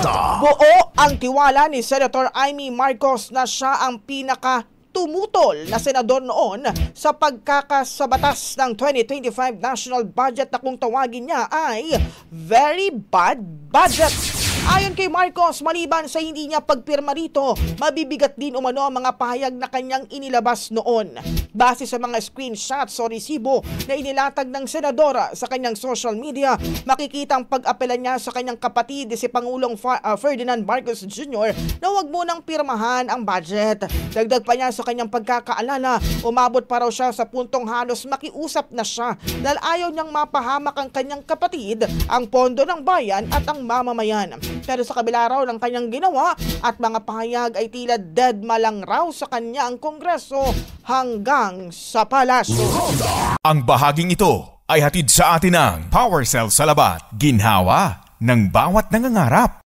Buo ang tiwala ni Senator Amy Marcos na siya ang tumutol na senador noon sa pagkakasabatas ng 2025 national budget na kung tawagin niya ay very bad budget. Ayon kay Marcos, maliban sa hindi niya pagpirma rito, mabibigat din umano ang mga pahayag na kanyang inilabas noon. Base sa mga screenshots o resibo na inilatag ng senadora sa kanyang social media, makikita ang pag-apela niya sa kanyang kapatid si Pangulong Ferdinand Marcos Jr. na huwag munang pirmahan ang budget. Dagdag pa niya sa kanyang pagkakaalala, umabot pa raw siya sa puntong halos makiusap na siya dahil ayaw niyang mapahamak ang kanyang kapatid, ang pondo ng bayan at ang mamamayan. Pero sa kabila raw ng kanyang ginawa at mga pahayag ay tila deadma lang raw sa kanya ang Kongreso hanggang sa palasyo. Ang bahaging ito ay hatid sa atin ng Power Cell Salabat, ginhawa ng bawat nangangarap.